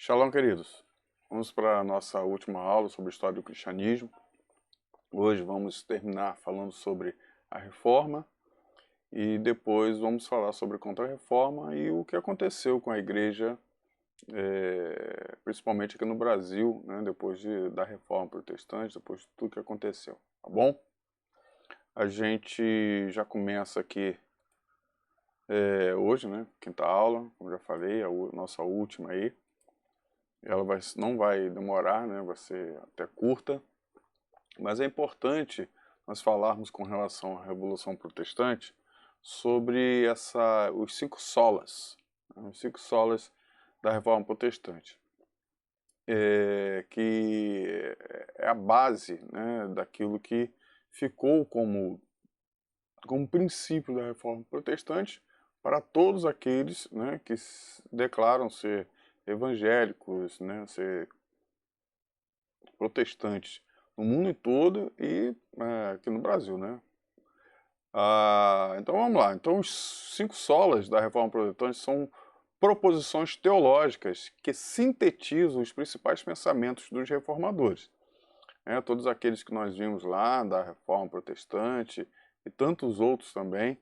Shalom, queridos. Vamos para a nossa última aula sobre a história do cristianismo. Hoje vamos terminar falando sobre a Reforma e depois vamos falar sobre a Contra-Reforma e o que aconteceu com a Igreja, principalmente aqui no Brasil, né, depois da Reforma Protestante, depois de tudo que aconteceu, tá bom? A gente já começa aqui hoje, né, quinta aula, como já falei, a nossa última aí. Ela não vai demorar, né, vai ser até curta, mas é importante nós falarmos com relação à Revolução Protestante sobre os cinco solas, né, os cinco solas da Reforma Protestante, que é a base, né, daquilo que ficou como princípio da Reforma Protestante para todos aqueles, né, que declaram ser evangélicos, né, ser protestantes no mundo todo e aqui no Brasil, né? Então vamos lá. Então os cinco solas da Reforma Protestante são proposições teológicas que sintetizam os principais pensamentos dos reformadores. Todos aqueles que nós vimos lá da Reforma Protestante e tantos outros também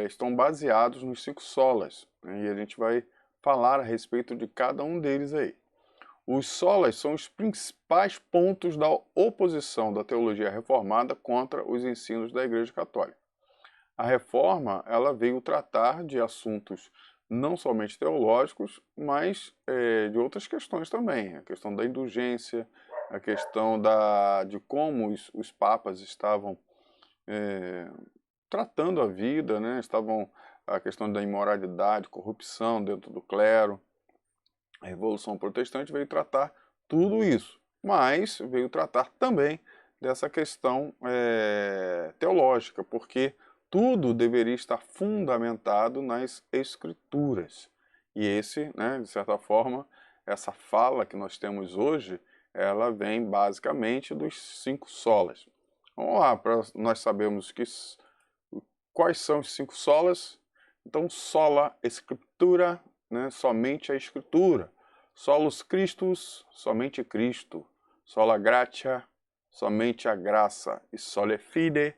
estão baseados nos cinco solas, né? E a gente vai falar a respeito de cada um deles aí. Os solas são os principais pontos da oposição da teologia reformada contra os ensinos da Igreja Católica. A reforma ela veio tratar de assuntos não somente teológicos, mas de outras questões também. A questão da indulgência, a questão de como os papas estavam tratando a vida, né? A questão da imoralidade, corrupção dentro do clero. A Revolução Protestante veio tratar tudo isso, mas veio tratar também dessa questão teológica, porque tudo deveria estar fundamentado nas Escrituras. E né, de certa forma, essa fala que nós temos hoje, ela vem basicamente dos cinco solas. Vamos lá, nós sabemos quais são os cinco solas. Então, sola Escritura, né, somente a Escritura. Solus Christus, somente Cristo. Sola Gratia, somente a graça. E sole Fide,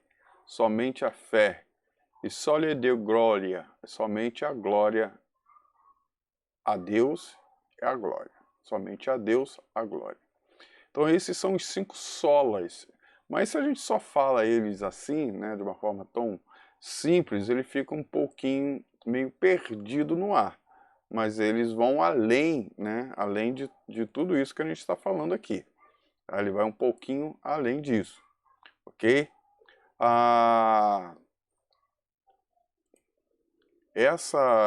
somente a fé. E sole Deo Gloria, somente a glória. A Deus é a glória. Somente a Deus a glória. Então esses são os cinco solas. Mas se a gente só fala eles assim, né, de uma forma tão simples, ele fica um pouquinho meio perdido no ar. Mas eles vão além, né, além de tudo isso que a gente está falando aqui. Ele vai um pouquinho além disso, ok?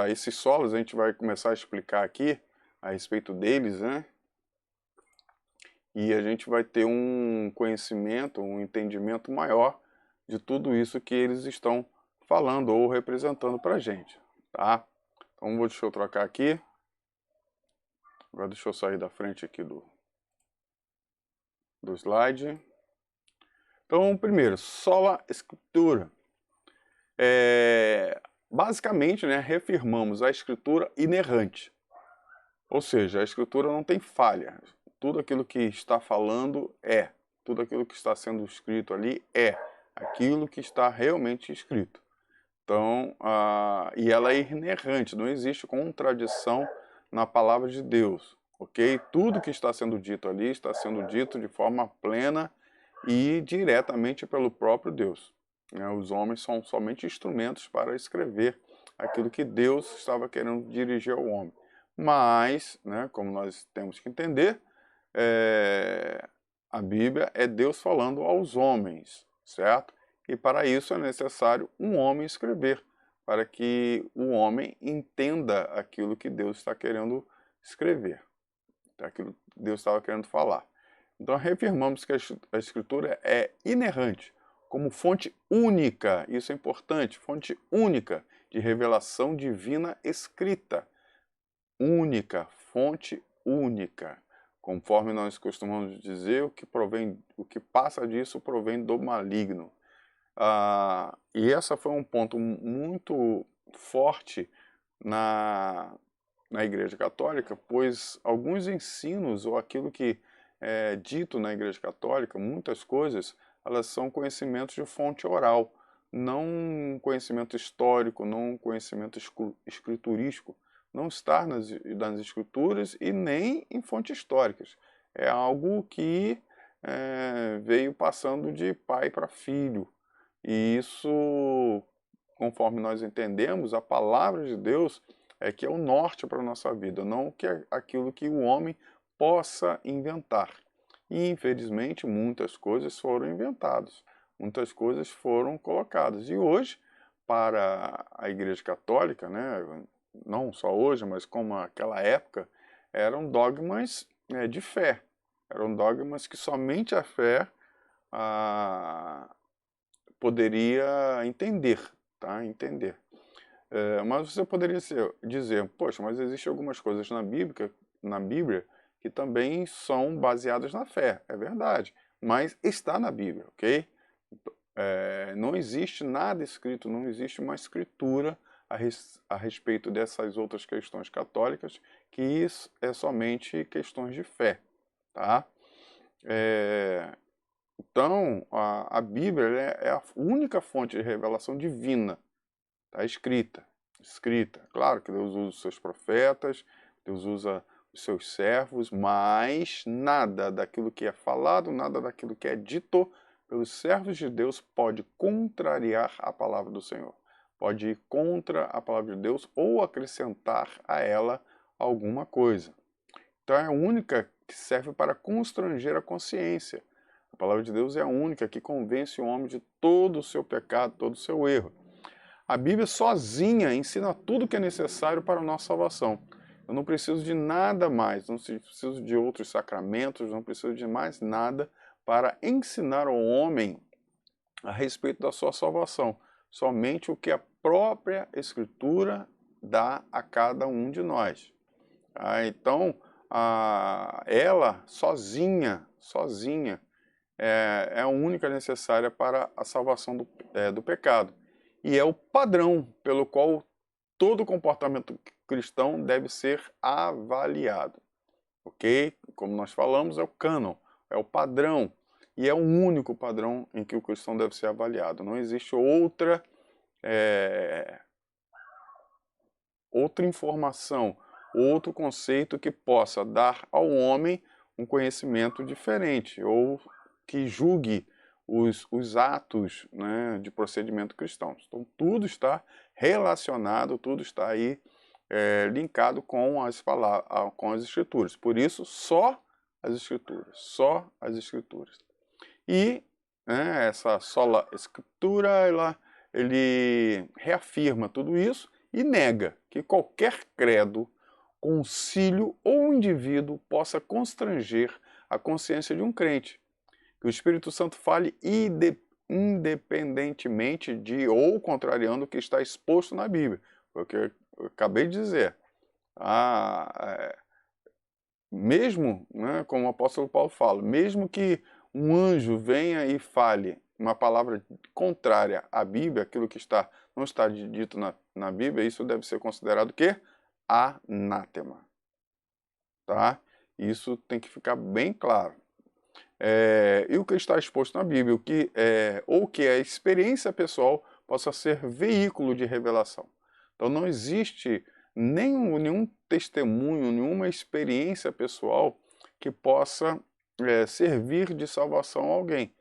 Esses solos a gente vai começar a explicar aqui a respeito deles, né? E a gente vai ter um conhecimento, um entendimento maior de tudo isso que eles estão falando ou representando para a gente, tá? Então deixa eu trocar aqui. Agora deixa eu sair da frente aqui do slide. Então, primeiro, sola escritura. Basicamente, né, reafirmamos a escritura inerrante. Ou seja, a escritura não tem falha. Tudo aquilo que está falando tudo aquilo que está sendo escrito ali é aquilo que está realmente escrito. Então, e ela é inerrante, não existe contradição na palavra de Deus, ok? Tudo que está sendo dito ali está sendo dito de forma plena e diretamente pelo próprio Deus, né? Os homens são somente instrumentos para escrever aquilo que Deus estava querendo dirigir ao homem. Mas, né, como nós temos que entender, a Bíblia é Deus falando aos homens, certo? E para isso é necessário um homem escrever, para que o homem entenda aquilo que Deus está querendo escrever, aquilo que Deus estava querendo falar. Então reafirmamos que a Escritura é inerrante, como fonte única, isso é importante, fonte única de revelação divina escrita. Única, fonte única. Conforme nós costumamos dizer, o que passa disso provém do maligno. E essa foi um ponto muito forte na Igreja Católica, pois alguns ensinos ou aquilo que é dito na Igreja Católica, muitas coisas, elas são conhecimentos de fonte oral, não um conhecimento histórico, não um conhecimento escriturístico, não está nas escrituras e nem em fontes históricas. É algo que veio passando de pai para filho. E isso, conforme nós entendemos, a palavra de Deus é que é o norte para a nossa vida, não que é aquilo que o homem possa inventar. E, infelizmente, muitas coisas foram inventadas, muitas coisas foram colocadas. E hoje, para a Igreja Católica, né, não só hoje, mas como naquela época, eram dogmas de fé. Eram dogmas que somente a fé poderia entender, tá? Entender. Mas você poderia dizer, poxa, mas existem algumas coisas na Bíblia que também são baseadas na fé, é verdade, mas está na Bíblia, ok? Não existe nada escrito, não existe uma escritura a respeito dessas outras questões católicas, que isso é somente questões de fé, tá? Então, a Bíblia é a única fonte de revelação divina, tá? Escrita. Claro que Deus usa os seus profetas, Deus usa os seus servos, mas nada daquilo que é falado, nada daquilo que é dito pelos servos de Deus pode contrariar a palavra do Senhor. Pode ir contra a palavra de Deus ou acrescentar a ela alguma coisa. Então é a única que serve para constranger a consciência. A palavra de Deus é a única que convence o homem de todo o seu pecado, todo o seu erro. A Bíblia sozinha ensina tudo o que é necessário para a nossa salvação. Eu não preciso de nada mais, não preciso de outros sacramentos, não preciso de mais nada para ensinar ao homem a respeito da sua salvação. Somente o que a própria Escritura dá a cada um de nós. Então, ela sozinha é a única necessária para a salvação do pecado. E é o padrão pelo qual todo comportamento cristão deve ser avaliado. Ok? Como nós falamos, é o cânon, é o padrão. E é o único padrão em que o cristão deve ser avaliado. Não existe outra informação, outro conceito que possa dar ao homem um conhecimento diferente ou que julgue os atos, né, de procedimento cristão. Então tudo está relacionado, tudo está aí linkado com com as escrituras. Por isso, só as escrituras. E essa sola escritura, ele reafirma tudo isso e nega que qualquer credo, concílio ou indivíduo possa constranger a consciência de um crente. Que o Espírito Santo fale independentemente de ou contrariando o que está exposto na Bíblia. Foi o que eu acabei de dizer. Mesmo, né, como o apóstolo Paulo fala, mesmo que um anjo venha e fale uma palavra contrária à Bíblia, aquilo que não está dito na Bíblia, isso deve ser considerado o quê? Anátema. Tá? Isso tem que ficar bem claro. E o que está exposto na Bíblia, ou que a experiência pessoal possa ser veículo de revelação. Então não existe nenhum testemunho, nenhuma experiência pessoal que possa servir de salvação a alguém.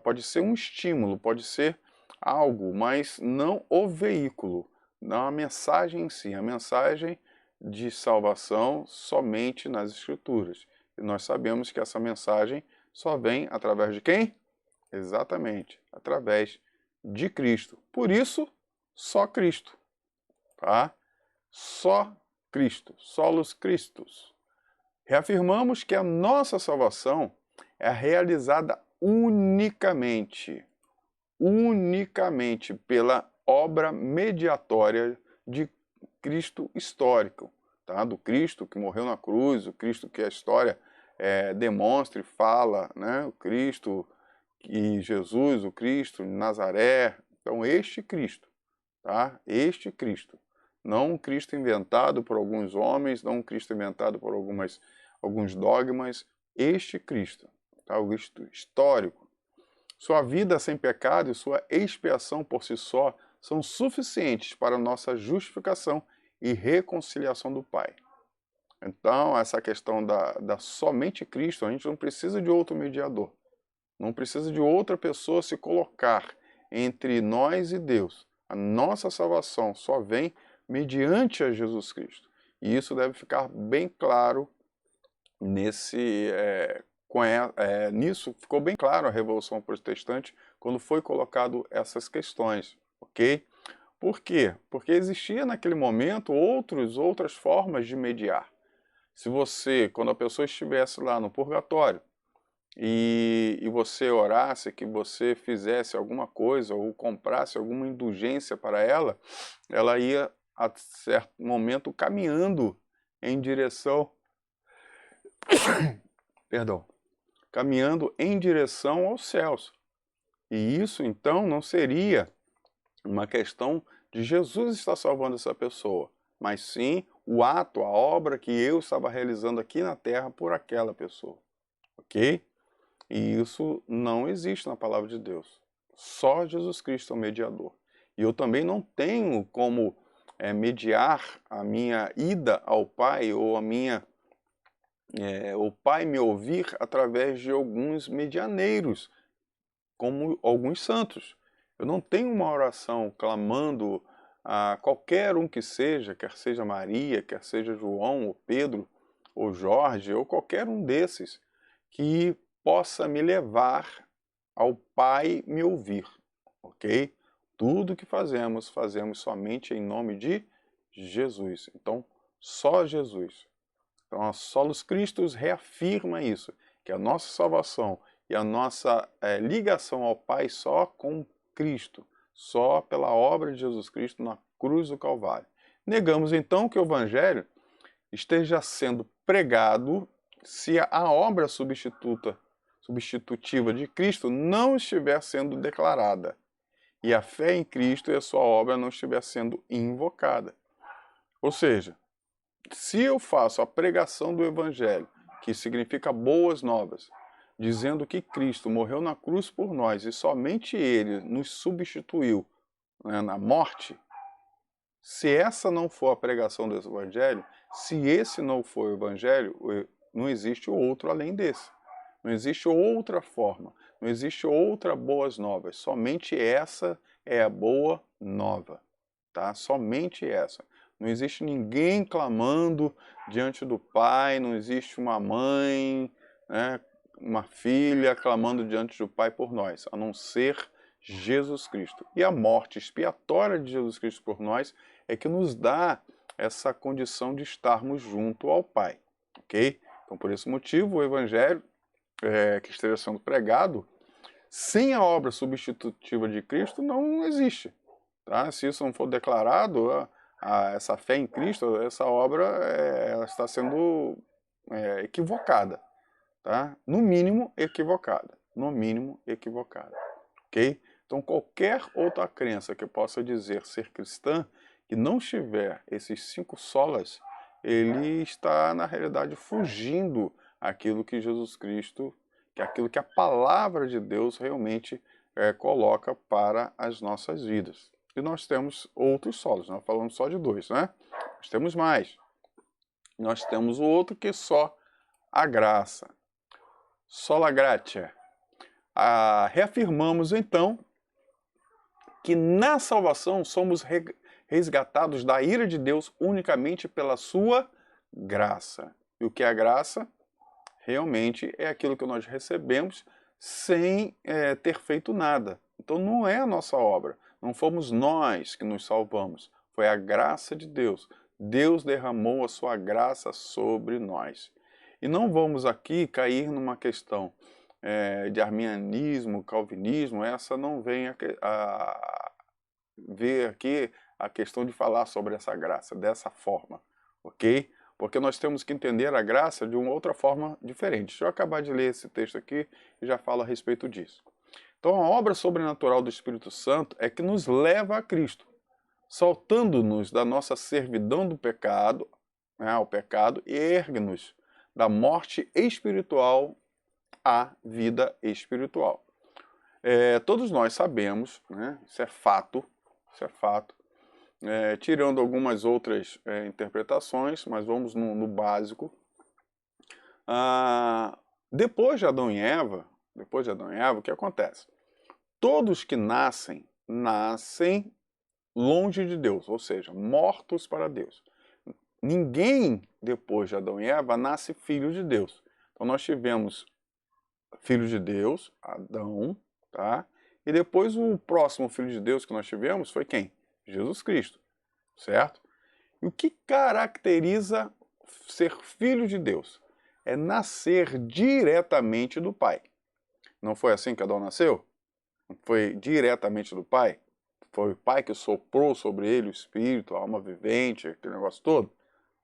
Pode ser um estímulo, pode ser algo, mas não o veículo, não a mensagem em si. A mensagem de salvação somente nas Escrituras. E nós sabemos que essa mensagem só vem através de quem? Exatamente, através de Cristo. Por isso, só Cristo. Tá? Só Cristo, solos Christus. Reafirmamos que a nossa salvação é realizada unicamente pela obra mediatória de Cristo histórico, tá? Do Cristo que morreu na cruz, o Cristo que a história demonstra e fala, né? O Cristo e Jesus, o Cristo de Nazaré. Então este Cristo, tá? Este Cristo. Não um Cristo inventado por alguns homens, não um Cristo inventado por alguns dogmas. Este Cristo, tá? O Cristo histórico. Sua vida sem pecado e sua expiação por si só são suficientes para nossa justificação e reconciliação do Pai. Então, essa questão da somente Cristo, a gente não precisa de outro mediador. Não precisa de outra pessoa se colocar entre nós e Deus. A nossa salvação só vem mediante a Jesus Cristo. E isso deve ficar bem claro nisso ficou bem claro a Revolução Protestante quando foi colocado essas questões, ok? Por quê? Porque existia naquele momento outras formas de mediar. Se você, quando a pessoa estivesse lá no purgatório, e você orasse, que você fizesse alguma coisa ou comprasse alguma indulgência para ela, ela ia a certo momento caminhando em direção perdão, caminhando em direção aos céus. E isso então não seria uma questão de Jesus estar salvando essa pessoa, mas sim o ato, a obra que eu estava realizando aqui na terra por aquela pessoa, ok? E isso não existe na palavra de Deus. Só Jesus Cristo é o mediador. E eu também não tenho como mediar a minha ida ao Pai ou o Pai me ouvir através de alguns medianeiros, como alguns santos. Eu não tenho uma oração clamando a qualquer um que seja, quer seja Maria, quer seja João, ou Pedro, ou Jorge, ou qualquer um desses, que possa me levar ao Pai me ouvir, ok? Tudo que fazemos, fazemos somente em nome de Jesus. Então, só Jesus. Então, a Solus Christus reafirma isso, que a nossa salvação e a nossa ligação ao Pai só com Cristo, só pela obra de Jesus Cristo na cruz do Calvário. Negamos então que o Evangelho esteja sendo pregado se a obra substitutiva de Cristo não estiver sendo declarada e a fé em Cristo e a sua obra não estiver sendo invocada. Ou seja, se eu faço a pregação do Evangelho, que significa boas novas, dizendo que Cristo morreu na cruz por nós e somente Ele nos substituiu, né, na morte, se essa não for a pregação desse Evangelho, se esse não for o Evangelho, não existe outro além desse. Não existe outra forma, não existe outra boas novas, somente essa é a boa nova, tá? Somente essa. Não existe ninguém clamando diante do Pai, não existe uma mãe, né, uma filha clamando diante do Pai por nós, a não ser Jesus Cristo. E a morte expiatória de Jesus Cristo por nós é que nos dá essa condição de estarmos junto ao Pai, ok? Então, por esse motivo, o Evangelho que esteja sendo pregado, sem a obra substitutiva de Cristo, não existe. Tá? Se isso não for declarado, essa fé em Cristo, essa obra ela está sendo equivocada. Tá? No mínimo, equivocada. No mínimo, equivocada. Ok? Então, qualquer outra crença que possa dizer ser cristã, que não tiver esses 5 solas, ele está, na realidade, fugindo aquilo que Jesus Cristo, que aquilo que a palavra de Deus realmente coloca para as nossas vidas. E nós temos outros solos, nós falamos só de 2, né? Nós temos mais. Nós temos o outro que é só a graça. Sola gratia. Reafirmamos então que na salvação somos resgatados da ira de Deus unicamente pela sua graça. E o que é a graça? Realmente é aquilo que nós recebemos sem ter feito nada. Então não é a nossa obra, não fomos nós que nos salvamos, foi a graça de Deus. Deus derramou a sua graça sobre nós. E não vamos aqui cair numa questão de arminianismo, calvinismo, essa não vem a ver aqui a questão de falar sobre essa graça, dessa forma, ok? Porque nós temos que entender a graça de uma outra forma diferente. Deixa eu acabar de ler esse texto aqui e já falo a respeito disso. Então a obra sobrenatural do Espírito Santo é que nos leva a Cristo. soltando-nos da nossa servidão do pecado, né, ao pecado, e ergue-nos da morte espiritual à vida espiritual. Todos nós sabemos, né, isso é fato, tirando algumas outras interpretações, mas vamos no básico. Depois de Adão e Eva, o que acontece? Todos que nascem longe de Deus, ou seja, mortos para Deus. Ninguém, depois de Adão e Eva, nasce filho de Deus. Então nós tivemos filho de Deus, Adão, tá? E depois o próximo filho de Deus que nós tivemos foi quem? Jesus Cristo, certo? E o que caracteriza ser filho de Deus? É nascer diretamente do Pai. Não foi assim que Adão nasceu? Foi diretamente do Pai? Foi o Pai que soprou sobre ele o Espírito, a alma vivente, aquele negócio todo?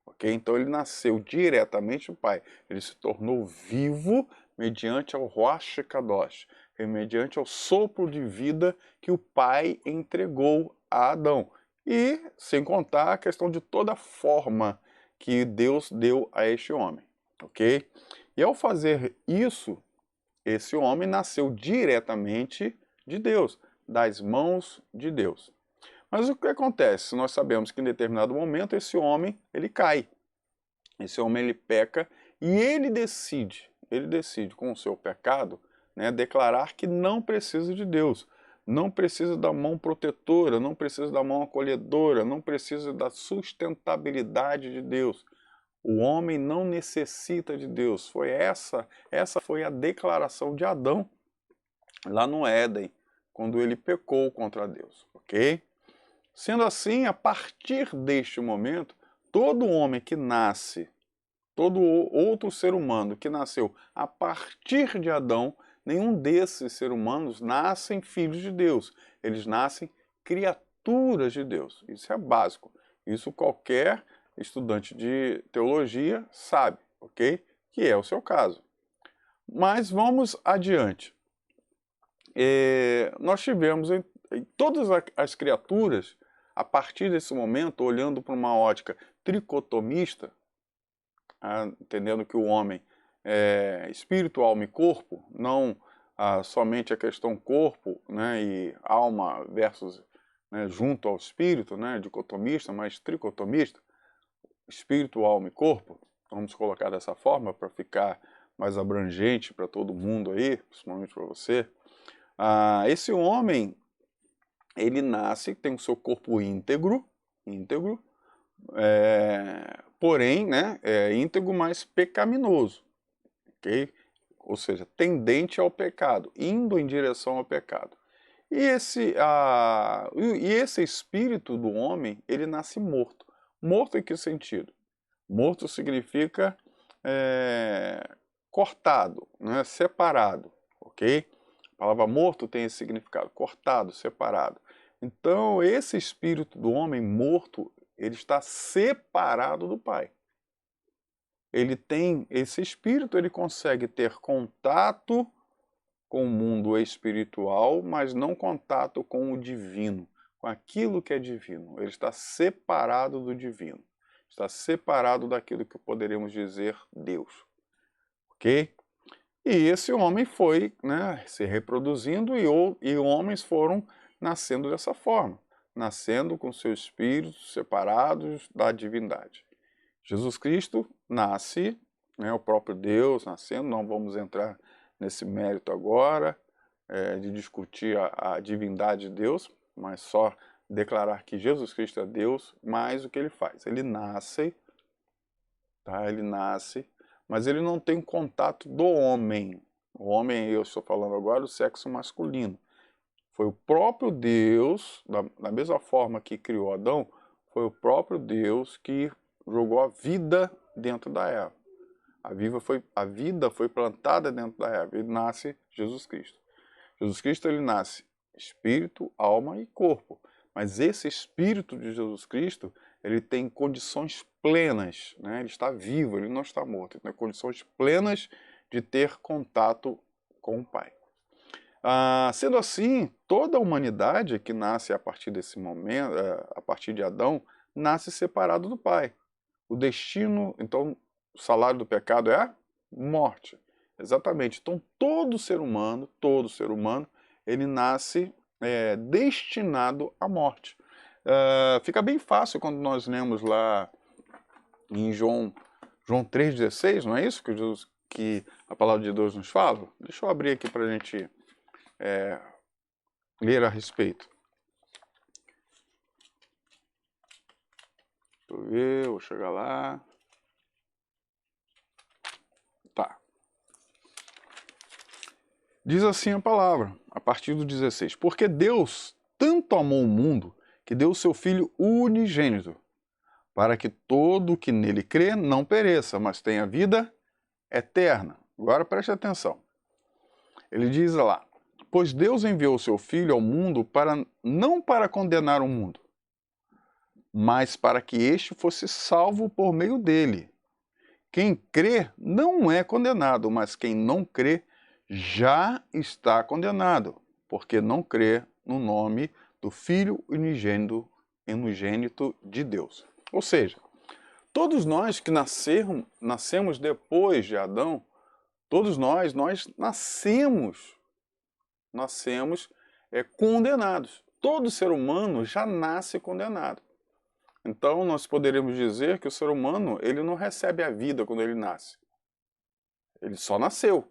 Ok? Então ele nasceu diretamente do Pai. Ele se tornou vivo mediante ao Ruach Kadosh, mediante ao sopro de vida que o Pai entregou a Adão. E, sem contar a questão de toda a forma que Deus deu a este homem. Ok? E ao fazer isso, esse homem nasceu diretamente de Deus, das mãos de Deus. Mas o que acontece? Nós sabemos que em determinado momento esse homem, ele cai. Esse homem, ele peca e ele decide com o seu pecado, né, declarar que não precisa de Deus, não precisa da mão protetora, não precisa da mão acolhedora, não precisa da sustentabilidade de Deus. O homem não necessita de Deus. Essa foi a declaração de Adão lá no Éden, quando ele pecou contra Deus, ok? Sendo assim, a partir deste momento, todo homem que nasce, todo outro ser humano que nasceu a partir de Adão, nenhum desses seres humanos nascem filhos de Deus. Eles nascem criaturas de Deus. Isso é básico. Isso qualquer estudante de teologia sabe, ok? Que é o seu caso. Mas vamos adiante. Nós tivemos em todas as criaturas, a partir desse momento, olhando para uma ótica tricotomista, entendendo que o homem é espírito, alma e corpo, não somente a questão corpo, né, e alma versus, né, junto ao espírito, né, dicotomista, mas tricotomista, espírito, alma e corpo, vamos colocar dessa forma para ficar mais abrangente para todo mundo aí, principalmente para você. Esse homem, ele nasce, tem o seu corpo íntegro, porém, né, íntegro, mas pecaminoso, ok? Ou seja, tendente ao pecado, indo em direção ao pecado. E esse espírito do homem, ele nasce morto. Morto em que sentido? Morto significa cortado, né, separado, ok? A palavra morto tem esse significado, cortado, separado. Então, esse espírito do homem morto, ele está separado do Pai. Ele tem esse espírito, ele consegue ter contato com o mundo espiritual, mas não contato com o divino, com aquilo que é divino. Ele está separado do divino. Está separado daquilo que poderíamos dizer Deus. Ok? E esse homem foi, né, se reproduzindo e homens foram nascendo dessa forma, nascendo com seus espíritos separados da divindade. Jesus Cristo nasce, né, o próprio Deus nascendo, não vamos entrar nesse mérito agora de discutir a divindade de Deus, mas só declarar que Jesus Cristo é Deus, mas o que ele faz? Ele nasce, tá? Ele nasce, mas ele não tem contato do homem. O homem, eu estou falando agora do sexo masculino. Foi o próprio Deus, da mesma forma que criou Adão, foi o próprio Deus que jogou a vida dentro da Eva. A vida foi plantada dentro da Eva e nasce Jesus Cristo. Jesus Cristo, ele nasce espírito, alma e corpo. Mas esse espírito de Jesus Cristo, ele tem condições plenas, né? Ele está vivo, ele não está morto. Ele tem condições plenas de ter contato com o Pai. Sendo assim, toda a humanidade que nasce a partir desse momento, a partir de Adão, nasce separado do Pai. O destino, então, o salário do pecado é a morte. Exatamente. Então, todo ser humano, ele nasce destinado à morte. Fica bem fácil quando nós lemos lá em João 3,16, não é isso que a palavra de Deus nos fala? Deixa eu abrir aqui para a gente ler a respeito. Deixa eu ver, vou chegar lá. Tá. Diz assim a palavra, a partir do 16. Porque Deus tanto amou o mundo que deu o seu Filho unigênito, para que todo o que nele crê não pereça, mas tenha vida eterna. Agora preste atenção. Ele diz lá, pois Deus enviou o seu Filho ao mundo não para condenar o mundo, mas para que este fosse salvo por meio dele. Quem crê não é condenado, mas quem não crê já está condenado, porque não crê no nome do Filho unigênito de Deus. Ou seja, todos nós que nascemos depois de Adão, todos nós nascemos condenados. Todo ser humano já nasce condenado. Então nós poderíamos dizer que o ser humano ele não recebe a vida quando ele nasce. Ele só nasceu.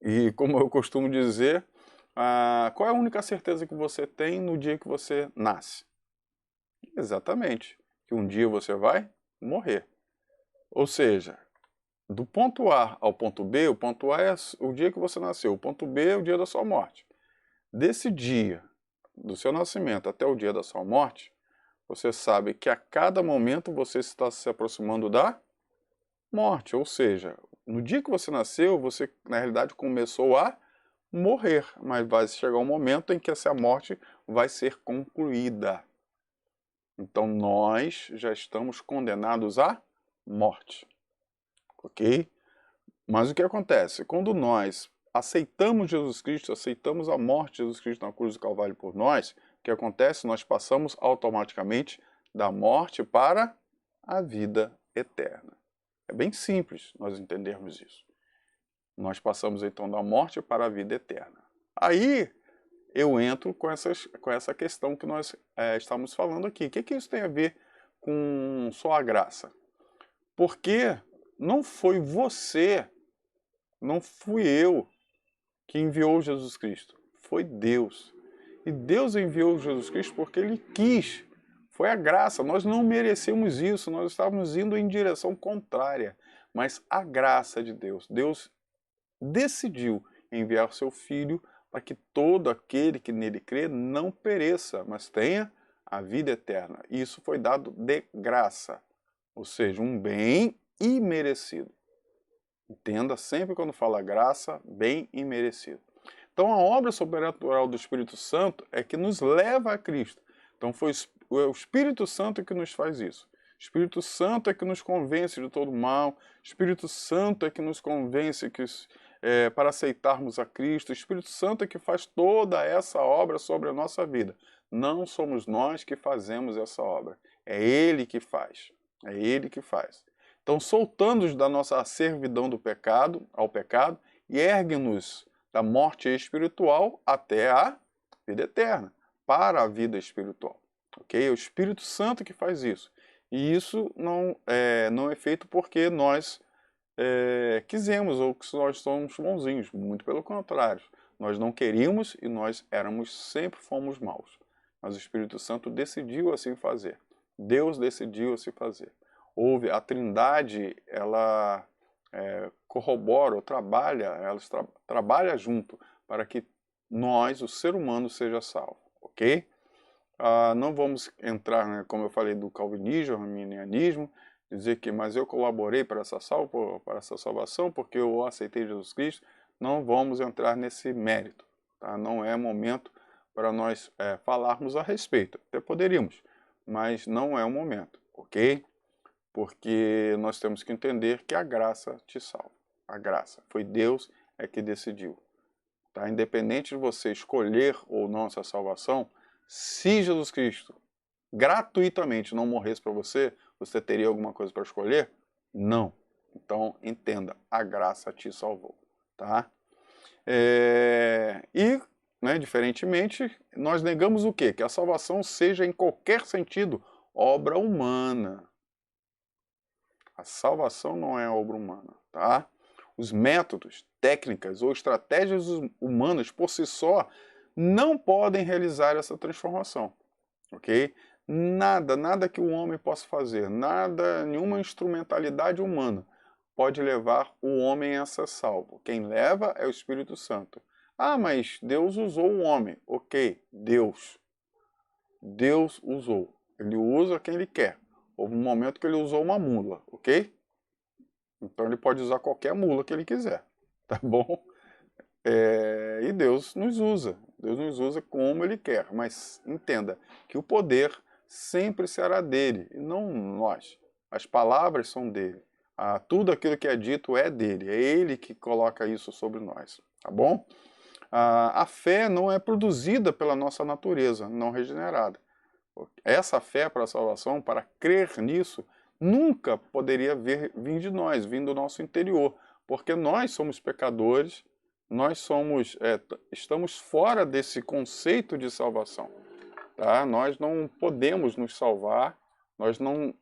E como eu costumo dizer, qual é a única certeza que você tem no dia que você nasce? Exatamente, que um dia você vai morrer. Ou seja, do ponto A ao ponto B, o ponto A é o dia que você nasceu, o ponto B é o dia da sua morte. Desse dia, do seu nascimento até o dia da sua morte, você sabe que a cada momento você está se aproximando da morte. Ou seja, no dia que você nasceu, você na realidade começou a morrer, mas vai chegar um momento em que essa morte vai ser concluída. Então nós já estamos condenados à morte, ok? Mas o que acontece? Quando nós aceitamos Jesus Cristo, aceitamos a morte de Jesus Cristo na cruz do Calvário por nós, o que acontece? Nós passamos automaticamente da morte para a vida eterna. É bem simples nós entendermos isso. Nós passamos então da morte para a vida eterna. Aí eu entro com essa questão que nós estamos falando aqui. O que isso tem a ver com só a graça? Porque não foi você, não fui eu que enviou Jesus Cristo. Foi Deus. E Deus enviou Jesus Cristo porque Ele quis. Foi a graça. Nós não merecemos isso. Nós estávamos indo em direção contrária. Mas a graça de Deus. Deus decidiu enviar seu Filho para que todo aquele que nele crê não pereça, mas tenha a vida eterna. Isso foi dado de graça, ou seja, um bem imerecido. Entenda sempre quando fala graça, bem imerecido. Então a obra sobrenatural do Espírito Santo é que nos leva a Cristo. Então foi o Espírito Santo que nos faz isso. O Espírito Santo é que nos convence de todo mal. O Espírito Santo é que nos convence para aceitarmos a Cristo. O Espírito Santo é que faz toda essa obra sobre a nossa vida. Não somos nós que fazemos essa obra. É Ele que faz. É Ele que faz. Então, soltando-nos da nossa servidão ao pecado, e ergue-nos da morte espiritual até a vida eterna, para a vida espiritual. Ok? É o Espírito Santo que faz isso. E isso não é feito porque nós quisemos ou que nós somos bonzinhos. Muito pelo contrário. Nós não queríamos e nós sempre fomos maus. Mas o Espírito Santo decidiu assim fazer. Deus decidiu assim fazer. A Trindade, ela corrobora ou trabalha, trabalha junto para que nós, o ser humano, seja salvo, ok? Não vamos entrar, né, como eu falei, do calvinismo, arminianismo, dizer que, mas eu colaborei para essa salvação porque eu aceitei Jesus Cristo. Não vamos entrar nesse mérito, tá? Não é momento para nós falarmos a respeito. Até poderíamos, mas não é o momento, ok? Porque nós temos que entender que a graça te salva. A graça. Foi Deus que decidiu. tá? Independente de você escolher ou não essa salvação, se Jesus Cristo gratuitamente não morresse para você, você teria alguma coisa para escolher? Não. Então, entenda, a graça te salvou, tá? Né, diferentemente, nós negamos o quê? Que a salvação seja, em qualquer sentido, obra humana. A salvação não é obra humana, tá? Os métodos, técnicas ou estratégias humanas, por si só, não podem realizar essa transformação, ok? Nada que o homem possa fazer, nenhuma instrumentalidade humana pode levar o homem a ser salvo. Quem leva é o Espírito Santo. Ah, mas Deus usou o homem. Ok, Deus usou. Ele usa quem ele quer. Houve um momento que ele usou uma mula, ok? Então ele pode usar qualquer mula que ele quiser, tá bom? E Deus nos usa. Deus nos usa como ele quer. Mas entenda que o poder sempre será dele, e não nós. As palavras são dele. Tudo aquilo que é dito é dele. É ele que coloca isso sobre nós, tá bom? A fé não é produzida pela nossa natureza não regenerada. Essa fé para a salvação, para crer nisso, nunca poderia vir de nós, vir do nosso interior, porque nós somos pecadores, estamos fora desse conceito de salvação. Tá? Nós não podemos nos salvar, nós não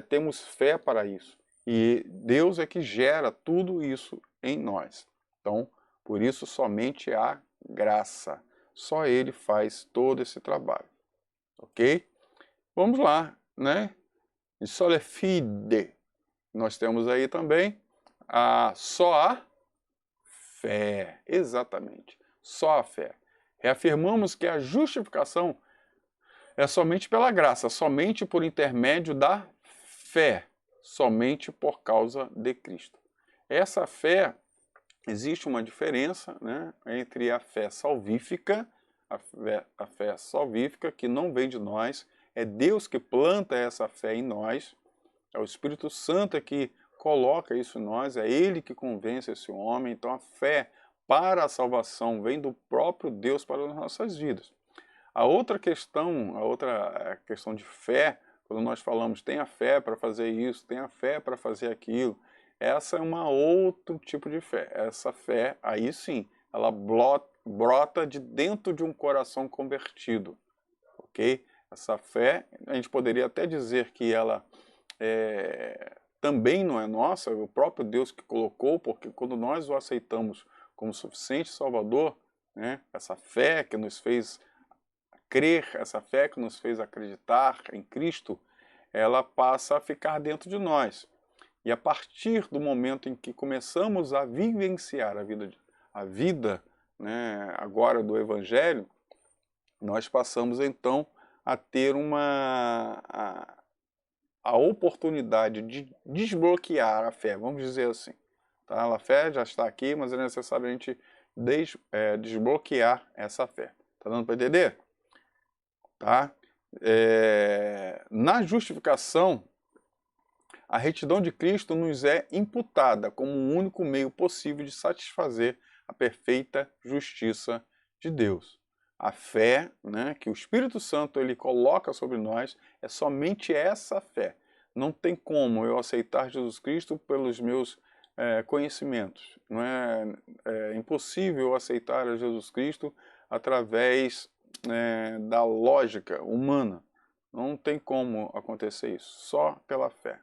temos fé para isso. E Deus é que gera tudo isso em nós. Então, por isso somente há graça. Só Ele faz todo esse trabalho. Ok? Vamos lá, né? Sole fide. Nós temos aí também só a fé. Exatamente. Só a fé. Reafirmamos que a justificação é somente pela graça, somente por intermédio da fé, somente por causa de Cristo. Essa fé, existe uma diferença, né, entre a fé salvífica, a fé salvífica que não vem de nós, é Deus que planta essa fé em nós, é o Espírito Santo que coloca isso em nós, é Ele que convence esse homem. Então a fé para a salvação vem do próprio Deus para as nossas vidas. A outra questão de fé, quando nós falamos tenha fé para fazer isso, tenha fé para fazer aquilo, essa é outro tipo de fé. Essa fé, aí sim, ela brota de dentro de um coração convertido, ok? Essa fé, a gente poderia até dizer que ela também não é nossa, é o próprio Deus que colocou, porque quando nós o aceitamos como suficiente Salvador, né, essa fé que nos fez crer, essa fé que nos fez acreditar em Cristo, ela passa a ficar dentro de nós. E a partir do momento em que começamos a vivenciar a vida, né, agora do Evangelho, nós passamos então a ter a oportunidade de desbloquear a fé, vamos dizer assim. Tá? A fé já está aqui, mas é necessário a gente desbloquear essa fé. Tá dando para entender? Tá? Na justificação, a retidão de Cristo nos é imputada como o único meio possível de satisfazer a perfeita justiça de Deus. A fé, né, que o Espírito Santo ele coloca sobre nós, é somente essa fé. Não tem como eu aceitar Jesus Cristo pelos meus conhecimentos. Não é impossível eu aceitar a Jesus Cristo através da lógica humana. Não tem como acontecer isso, só pela fé.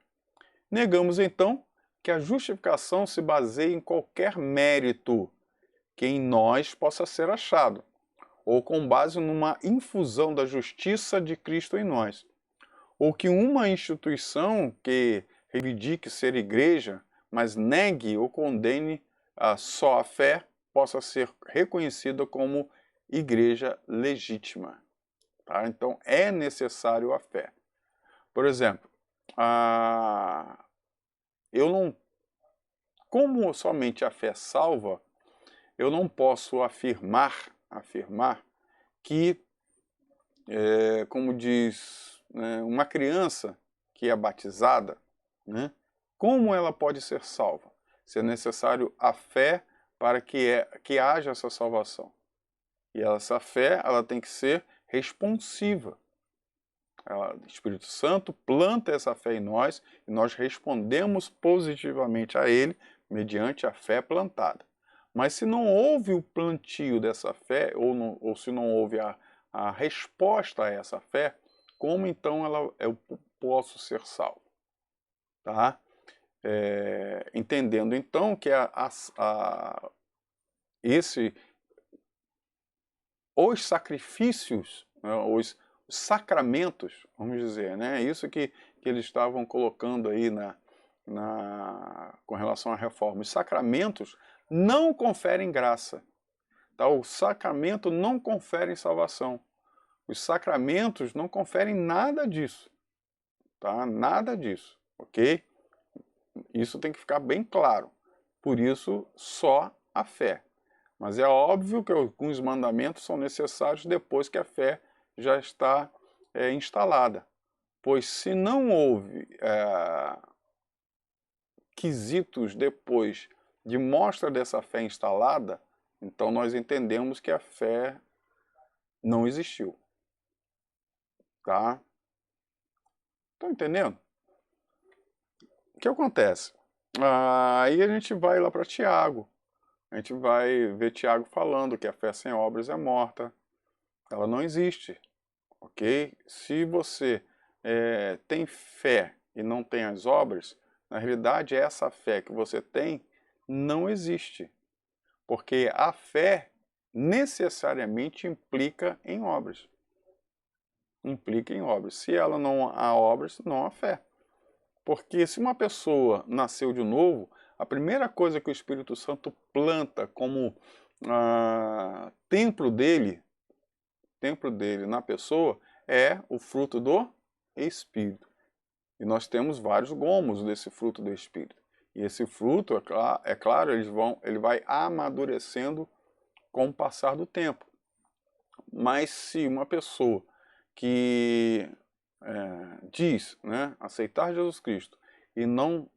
Negamos então que a justificação se baseie em qualquer mérito que em nós possa ser achado, ou com base numa infusão da justiça de Cristo em nós, ou que uma instituição que reivindique ser igreja, mas negue ou condene só a fé, possa ser reconhecida como igreja legítima. Tá? Então é necessário a fé. Por exemplo, como somente a fé salva, eu não posso afirmar que, como diz, né, uma criança que é batizada, né, como ela pode ser salva? Se é necessário a fé para que haja essa salvação. E essa fé, ela tem que ser responsiva. O Espírito Santo planta essa fé em nós e nós respondemos positivamente a ele mediante a fé plantada. Mas se não houve o plantio dessa fé, ou se não houve a resposta a essa fé, como então eu posso ser salvo? Tá? Entendendo então que os sacrifícios, né, os sacramentos, vamos dizer, né, isso que eles estavam colocando aí com relação à reforma, os sacramentos não conferem graça, tá? O sacramento não confere salvação, os sacramentos não conferem nada disso, tá? Nada disso, ok? Isso tem que ficar bem claro. Por isso, só a fé. Mas é óbvio que alguns mandamentos são necessários depois que a fé já está instalada. Pois se não houve quesitos depois de mostra dessa fé instalada, então nós entendemos que a fé não existiu. Tá? Estão entendendo? O que acontece? Aí a gente vai lá para Tiago. A gente vai ver Tiago falando que a fé sem obras é morta. Ela não existe, ok? Se você tem fé e não tem as obras, na realidade essa fé que você tem não existe. Porque a fé necessariamente implica em obras. Implica em obras. Se ela não há obras, não há fé. Porque se uma pessoa nasceu de novo, a primeira coisa que o Espírito Santo planta como templo dele na pessoa é o fruto do Espírito. E nós temos vários gomos desse fruto do Espírito. E esse fruto, é claro, ele vai amadurecendo com o passar do tempo. Mas se uma pessoa que diz, né, aceitar Jesus Cristo e não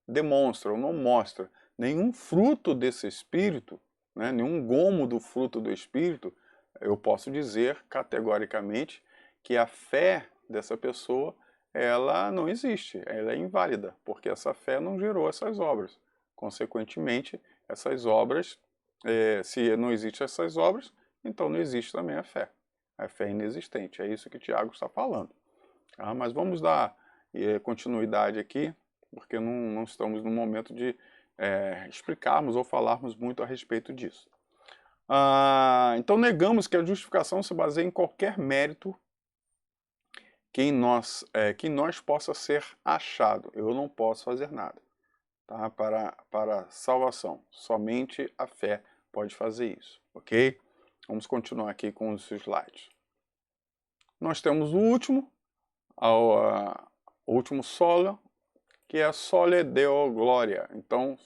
demonstra ou não mostra nenhum fruto desse Espírito, né, nenhum gomo do fruto do Espírito, eu posso dizer categoricamente que a fé dessa pessoa ela não existe, ela é inválida, porque essa fé não gerou essas obras. Consequentemente, essas obras, se não existem essas obras, então não existe também a fé. A fé é inexistente, é isso que Tiago está falando. Mas vamos dar continuidade aqui, porque não estamos no momento de explicarmos ou falarmos muito a respeito disso. Então negamos que a justificação se baseia em qualquer mérito que em nós possa ser achado. Eu não posso fazer nada, tá? Para salvação. Somente a fé pode fazer isso, ok? Vamos continuar aqui com os slides. Nós temos o último solo, que é a sole deo gloria. Então,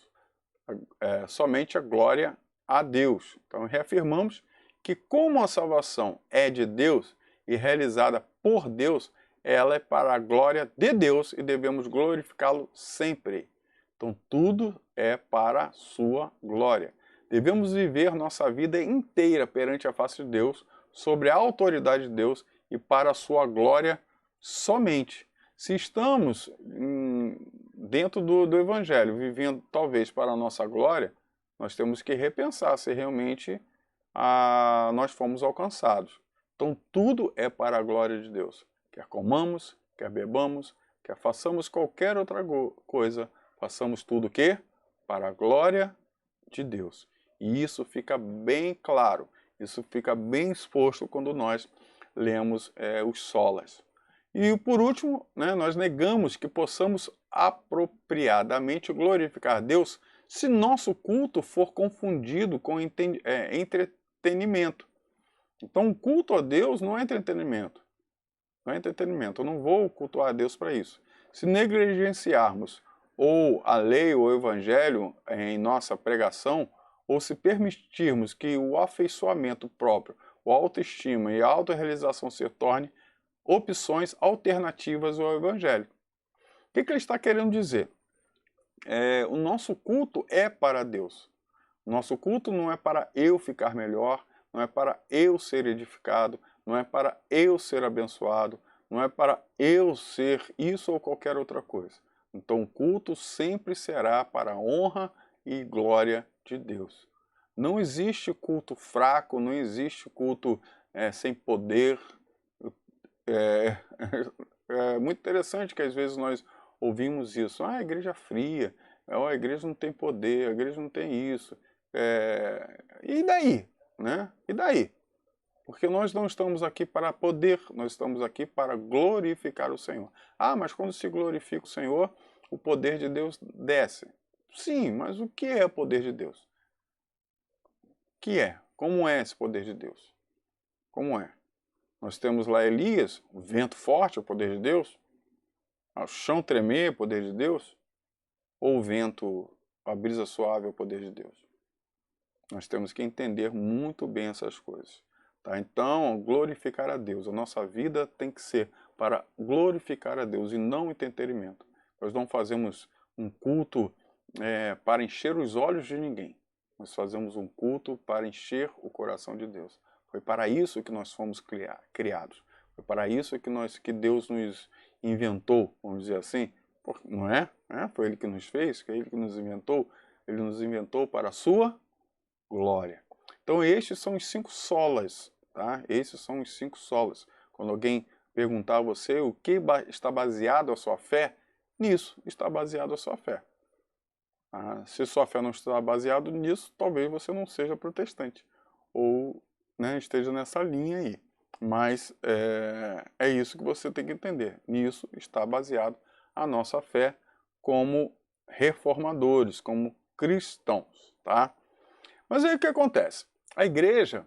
somente a glória a Deus. Então, reafirmamos que como a salvação é de Deus e realizada por Deus, ela é para a glória de Deus e devemos glorificá-lo sempre. Então, tudo é para a sua glória. Devemos viver nossa vida inteira perante a face de Deus, sobre a autoridade de Deus e para a sua glória somente. Se estamos dentro do Evangelho, vivendo talvez para a nossa glória, nós temos que repensar se realmente nós fomos alcançados. Então tudo é para a glória de Deus. Quer comamos, quer bebamos, quer façamos qualquer outra coisa, façamos tudo o quê? Para a glória de Deus. E isso fica bem claro, isso fica bem exposto quando nós lemos os solas. E por último, né, nós negamos que possamos apropriadamente glorificar Deus se nosso culto for confundido com entretenimento. Então o culto a Deus não é entretenimento. Não é entretenimento, eu não vou cultuar a Deus para isso. Se negligenciarmos ou a lei ou o evangelho em nossa pregação, ou se permitirmos que o afeiçoamento próprio, a autoestima e a autorrealização se tornem opções alternativas ao evangelho. O que ele está querendo dizer? O nosso culto é para Deus. Nosso culto não é para eu ficar melhor, não é para eu ser edificado, não é para eu ser abençoado, não é para eu ser isso ou qualquer outra coisa. Então o culto sempre será para a honra e glória de Deus. Não existe culto fraco, não existe culto sem poder. É, é muito interessante que às vezes nós ouvimos isso. Ah, a igreja é fria, a igreja não tem poder, a igreja não tem isso. E daí? Né? E daí? Porque nós não estamos aqui para poder, nós estamos aqui para glorificar o Senhor. Ah, mas quando se glorifica o Senhor, o poder de Deus desce. Sim, mas o que é o poder de Deus? O que é? Como é esse poder de Deus? Como é? Nós temos lá Elias, o vento forte é o poder de Deus? O chão tremer é o poder de Deus? Ou o vento, a brisa suave é o poder de Deus? Nós temos que entender muito bem essas coisas. Tá? Então, glorificar a Deus. A nossa vida tem que ser para glorificar a Deus e não entretenimento. Nós não fazemos um culto para encher os olhos de ninguém. Nós fazemos um culto para encher o coração de Deus. Foi para isso que nós fomos criados. Foi para isso que Deus nos inventou, vamos dizer assim. Não é? Foi Ele que nos fez, foi Ele que nos inventou. Ele nos inventou para a sua glória. Então estes são os 5 solas, tá? Esses são os 5 solas. Quando alguém perguntar a você o que está baseado a sua fé, nisso está baseado a sua fé. Se sua fé não está baseada nisso, talvez você não seja protestante. Ou esteja nessa linha aí. Mas é isso que você tem que entender. Nisso está baseado a nossa fé como reformadores, como cristãos, tá? Mas aí o que acontece? A igreja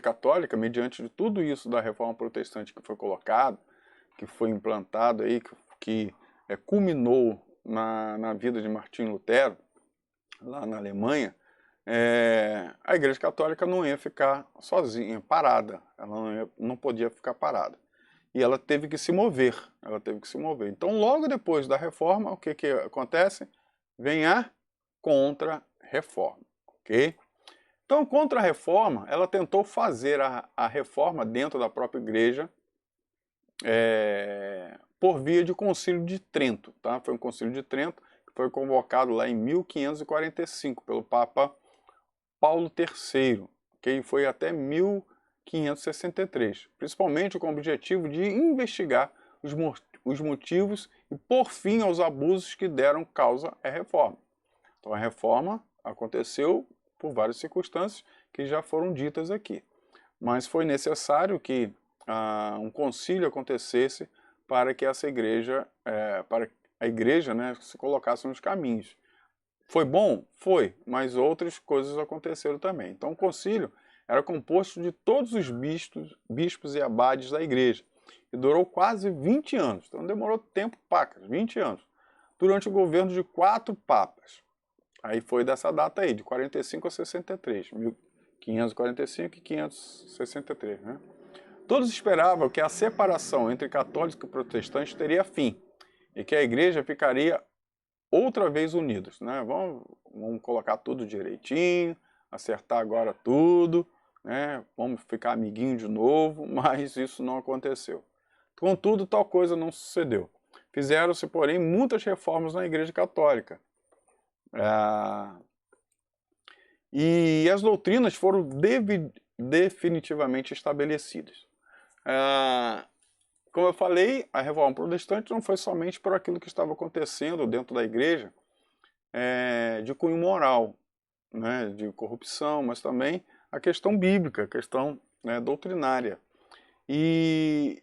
católica, mediante de tudo isso da reforma protestante que foi colocado, que foi implantado aí, que culminou na vida de Martinho Lutero, lá na Alemanha, a igreja católica não ia ficar sozinha, parada, ela não podia ficar parada. E ela teve que se mover, Então, logo depois da reforma, o que acontece? Vem a contra-reforma, ok? Então, contra-reforma, ela tentou fazer a reforma dentro da própria igreja por via de Concílio de Trento, tá? Foi um Concílio de Trento que foi convocado lá em 1545 pelo Papa Paulo III, que foi até 1563, principalmente com o objetivo de investigar os motivos e pôr fim aos abusos que deram causa à reforma. Então a reforma aconteceu por várias circunstâncias que já foram ditas aqui, mas foi necessário que um concílio acontecesse para que essa igreja, para a igreja, se colocasse nos caminhos. Foi bom? Foi, mas outras coisas aconteceram também. Então o concílio era composto de todos os bispos e abades da igreja, e durou quase 20 anos, então demorou tempo pacas, 20 anos, durante o governo de 4 papas. Aí foi dessa data aí, de 45 a 63, 1545 e 563, né? Todos esperavam que a separação entre católicos e protestantes teria fim, e que a igreja ficaria outra vez unidos, né? Vamos colocar tudo direitinho, acertar agora tudo, né? Vamos ficar amiguinho de novo, mas isso não aconteceu. Contudo, tal coisa não sucedeu. Fizeram-se, porém, muitas reformas na Igreja Católica. E as doutrinas foram definitivamente estabelecidas. Como eu falei, a reforma protestante não foi somente por aquilo que estava acontecendo dentro da igreja, de cunho moral, né, de corrupção, mas também a questão bíblica, a questão doutrinária. E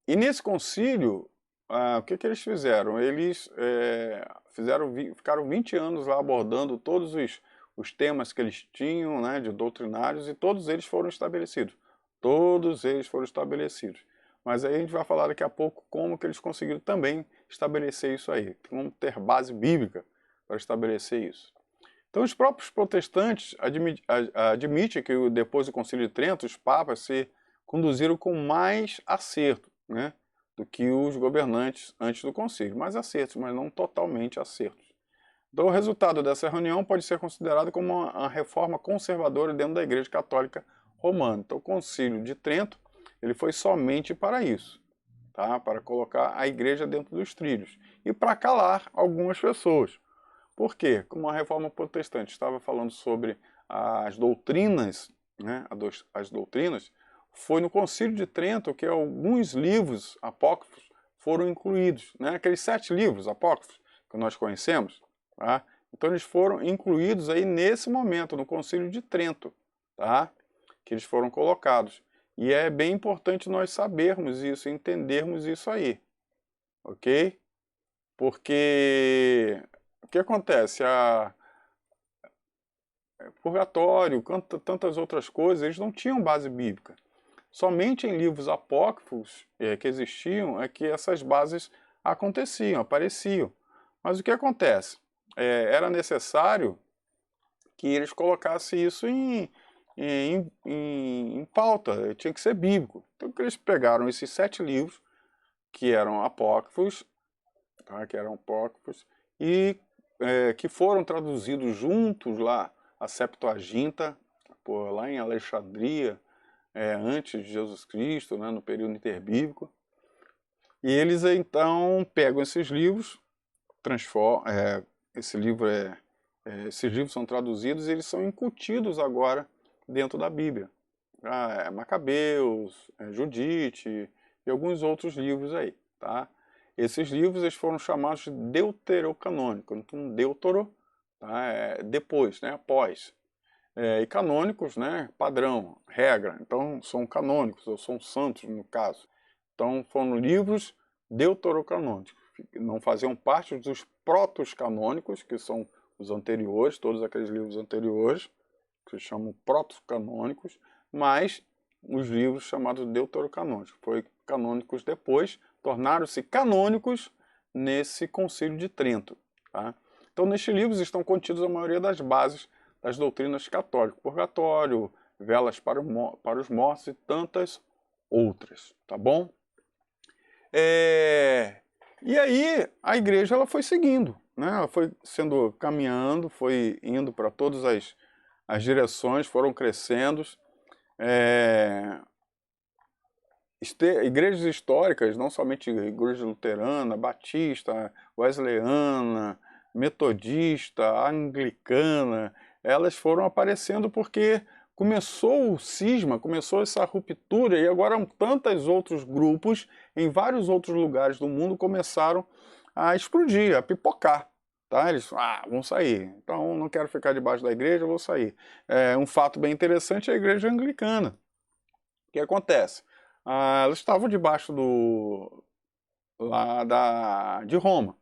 nesse concílio, o que eles fizeram? Eles ficaram 20 anos lá abordando todos os temas que eles tinham, né, de doutrinários, e todos eles foram estabelecidos. Todos eles foram estabelecidos. Mas aí a gente vai falar daqui a pouco como que eles conseguiram também estabelecer isso aí. Como ter base bíblica para estabelecer isso. Então os próprios protestantes admitem que depois do Concílio de Trento, os papas se conduziram com mais acerto, né, do que os governantes antes do concílio. Mais acertos, mas não totalmente acertos. Então, o resultado dessa reunião pode ser considerado como uma reforma conservadora dentro da Igreja Católica Romana. Então, o Concílio de Trento ele foi somente para isso, tá? Para colocar a igreja dentro dos trilhos e para calar algumas pessoas. Por quê? Como a reforma protestante estava falando sobre as doutrinas, né? As doutrinas, foi no Concílio de Trento que alguns livros apócrifos foram incluídos, né? Aqueles 7 livros apócrifos que nós conhecemos, tá? Então eles foram incluídos aí nesse momento, no Concílio de Trento, tá? Que eles foram colocados. E é bem importante nós sabermos isso, entendermos isso aí, ok? Porque o que acontece? Purgatório, tantas outras coisas, eles não tinham base bíblica. Somente em livros apócrifos que existiam é que essas bases aconteciam, apareciam. Mas o que acontece? Era necessário que eles colocassem isso em pauta, tinha que ser bíblico. Então eles pegaram esses 7 livros, que eram apócrifos, tá? E que foram traduzidos juntos lá, a Septuaginta, lá em Alexandria, antes de Jesus Cristo, né, no período interbíblico. E eles então pegam esses livros, esses livros são traduzidos e eles são incutidos agora dentro da Bíblia. Macabeus, Judite e alguns outros livros aí, tá? Esses livros eles foram chamados de deuterocanônicos. Então, deutero, tá? Depois, né? Após. E canônicos, né? Padrão, regra. Então, são canônicos, ou são santos, no caso. Então, foram livros deuterocanônicos. Não faziam parte dos protos-canônicos, que são os anteriores, todos aqueles livros anteriores, que se chamam proto-canônicos, mas os livros chamados deuterocanônicos. Foi canônicos depois, tornaram-se canônicos nesse Concílio de Trento. Tá? Então, nestes livros estão contidos a maioria das bases das doutrinas católicas, purgatório, velas para os mortos e tantas outras, tá bom? E aí a igreja ela foi seguindo, né? Ela foi caminhando, foi indo para todas as direções, foram crescendo. Igrejas históricas, não somente igreja luterana, batista, wesleyana, metodista, anglicana, elas foram aparecendo porque começou o cisma, começou essa ruptura e agora tantos outros grupos em vários outros lugares do mundo começaram a explodir, a pipocar. Tá? Eles vão sair. Então, não quero ficar debaixo da igreja, vou sair. Um fato bem interessante é a igreja anglicana. O que acontece? Elas estavam debaixo de Roma,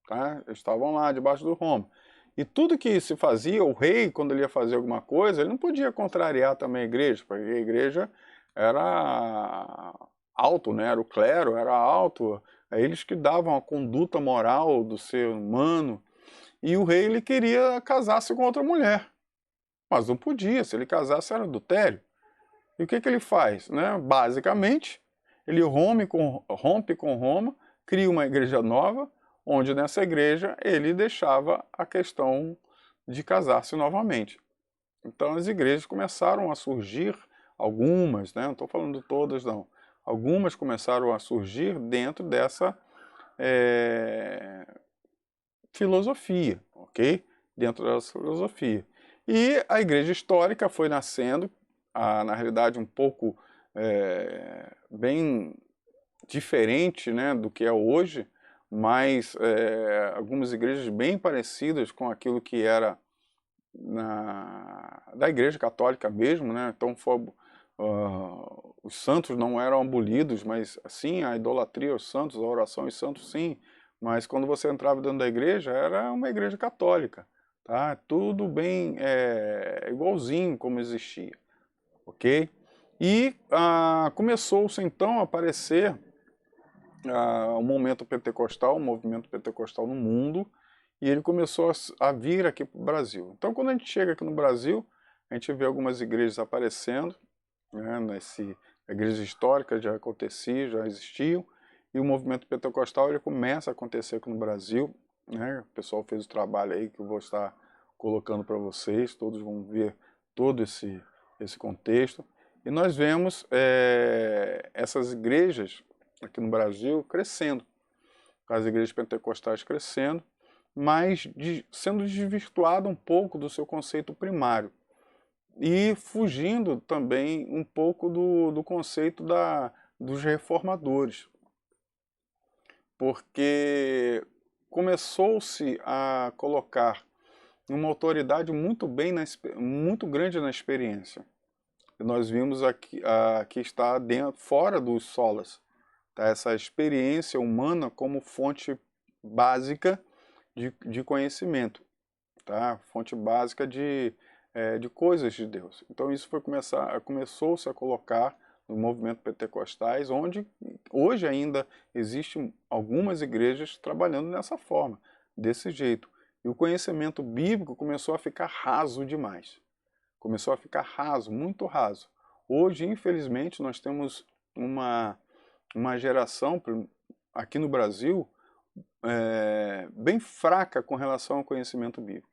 tá? Estavam lá debaixo do Roma. E tudo que se fazia, o rei, quando ele ia fazer alguma coisa, ele não podia contrariar também a igreja, porque a igreja era alto, né? Era o clero, era alto, eles que davam a conduta moral do ser humano, e o rei ele queria casar-se com outra mulher, mas não podia, se ele casasse era adultério. E o que ele faz? Né? Basicamente, ele rompe com Roma, cria uma igreja nova, onde nessa igreja ele deixava a questão de casar-se novamente. Então as igrejas começaram a surgir, algumas, né? Não estou falando todas não, algumas começaram a surgir dentro dessa filosofia, ok? Dentro dessa filosofia. E a igreja histórica foi nascendo, na realidade um pouco bem diferente, né, do que é hoje, mas algumas igrejas bem parecidas com aquilo que era da igreja católica mesmo, né? Então os santos não eram abolidos, mas sim, a idolatria aos santos, a oração aos santos sim, mas quando você entrava dentro da igreja, era uma igreja católica, tá? Tudo bem igualzinho como existia, ok? E começou-se então a aparecer um movimento pentecostal no mundo, e ele começou a vir aqui para o Brasil. Então, quando a gente chega aqui no Brasil, a gente vê algumas igrejas aparecendo, né, igrejas históricas já aconteciam, já existiam, e o movimento pentecostal ele começa a acontecer aqui no Brasil, né? O pessoal fez o trabalho aí que eu vou estar colocando para vocês, todos vão ver todo esse contexto. E nós vemos essas igrejas aqui no Brasil crescendo, as igrejas pentecostais crescendo, mas sendo desvirtuada um pouco do seu conceito primário e fugindo também um pouco do conceito dos reformadores, porque começou-se a colocar uma autoridade muito grande na experiência. E nós vimos aqui está dentro, fora dos solas, tá? Essa experiência humana como fonte básica de conhecimento, tá? Fonte básica de coisas de Deus. Então isso começou-se a colocar no movimento pentecostais, onde hoje ainda existem algumas igrejas trabalhando nessa forma, desse jeito. E o conhecimento bíblico começou a ficar raso demais. Começou a ficar raso, muito raso. Hoje, infelizmente, nós temos uma geração aqui no Brasil bem fraca com relação ao conhecimento bíblico.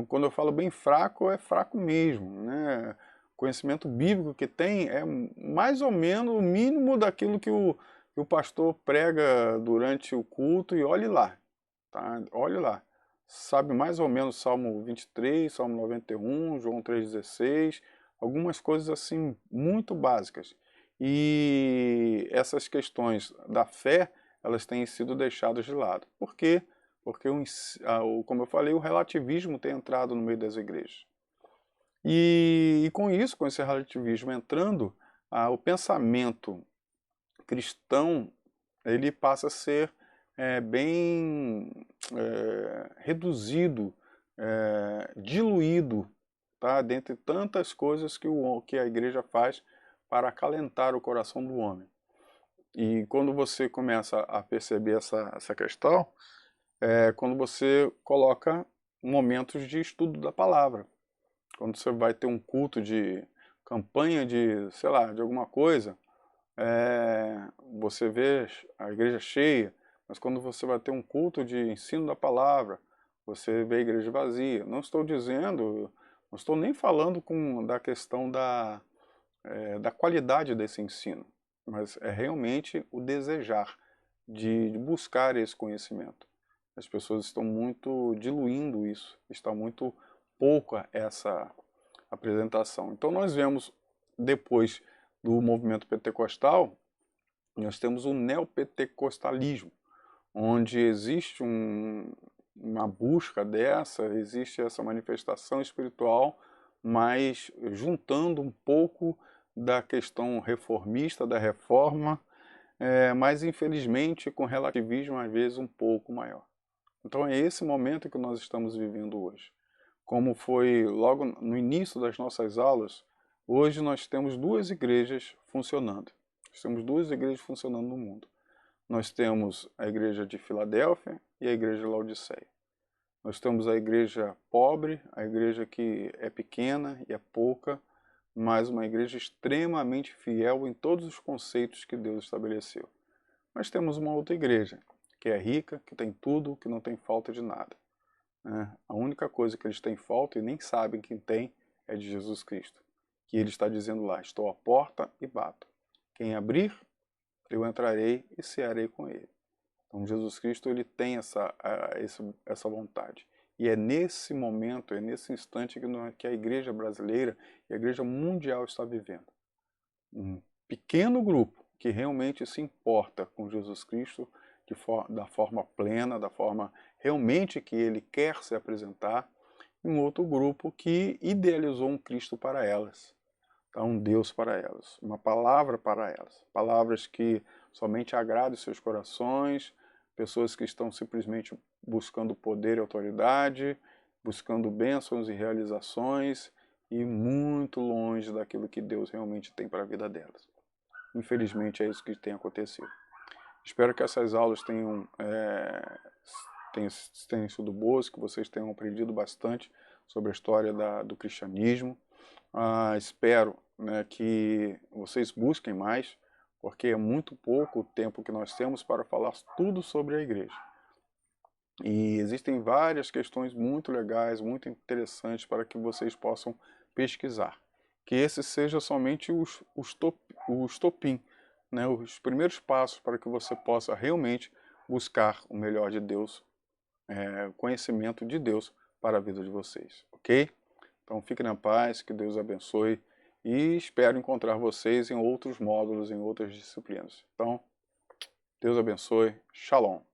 Quando eu falo bem fraco, é fraco mesmo, né? O conhecimento bíblico que tem é mais ou menos o mínimo daquilo que o pastor prega durante o culto, e olhe lá, tá? Olhe lá. Sabe mais ou menos Salmo 23, Salmo 91, João 3,16, algumas coisas assim muito básicas. E essas questões da fé, elas têm sido deixadas de lado. Por quê? Porque, como eu falei, o relativismo tem entrado no meio das igrejas. E com isso, com esse relativismo entrando, o pensamento cristão ele passa a ser bem reduzido, diluído, tá? Dentre tantas coisas que a igreja faz para acalentar o coração do homem. E quando você começa a perceber essa questão, quando você coloca momentos de estudo da palavra. Quando você vai ter um culto de campanha de, sei lá, de alguma coisa, você vê a igreja cheia, mas quando você vai ter um culto de ensino da palavra, você vê a igreja vazia. Não estou dizendo, não estou nem falando da questão da qualidade desse ensino, mas é realmente o desejar de buscar esse conhecimento. As pessoas estão muito diluindo isso, está muito pouca essa apresentação. Então nós vemos, depois do movimento pentecostal, nós temos o neopentecostalismo, onde existe uma busca existe essa manifestação espiritual, mas juntando um pouco da questão reformista, da reforma, mas infelizmente com relativismo às vezes um pouco maior. Então é esse momento que nós estamos vivendo hoje. Como foi logo no início das nossas aulas, hoje nós temos duas igrejas funcionando. Nós temos duas igrejas funcionando no mundo. Nós temos a igreja de Filadélfia e a igreja de Laodiceia. Nós temos a igreja pobre, a igreja que é pequena e é pouca, mas uma igreja extremamente fiel em todos os conceitos que Deus estabeleceu. Mas temos uma outra igreja, que é rica, que tem tudo, que não tem falta de nada. A única coisa que eles têm falta e nem sabem quem tem é de Jesus Cristo. Que ele está dizendo lá, estou à porta e bato. Quem abrir, eu entrarei e cearei com ele. Então Jesus Cristo ele tem essa vontade. E é nesse momento, é nesse instante que a igreja brasileira e a igreja mundial está vivendo. Um pequeno grupo que realmente se importa com Jesus Cristo da forma plena, da forma realmente que ele quer se apresentar, e um outro grupo que idealizou um Cristo para elas, tá? Um Deus para elas, uma palavra para elas, palavras que somente agradem seus corações, pessoas que estão simplesmente buscando poder e autoridade, buscando bênçãos e realizações, e muito longe daquilo que Deus realmente tem para a vida delas. Infelizmente é isso que tem acontecido. Espero que essas aulas tenham sido boas, que vocês tenham aprendido bastante sobre a história do cristianismo. Espero, né, que vocês busquem mais, porque é muito pouco o tempo que nós temos para falar tudo sobre a igreja. E existem várias questões muito legais, muito interessantes para que vocês possam pesquisar. Que esse seja somente o estopim, né? Os primeiros passos para que você possa realmente buscar o melhor de Deus, conhecimento de Deus para a vida de vocês, ok? Então fiquem na paz, que Deus abençoe e espero encontrar vocês em outros módulos, em outras disciplinas. Então, Deus abençoe. Shalom.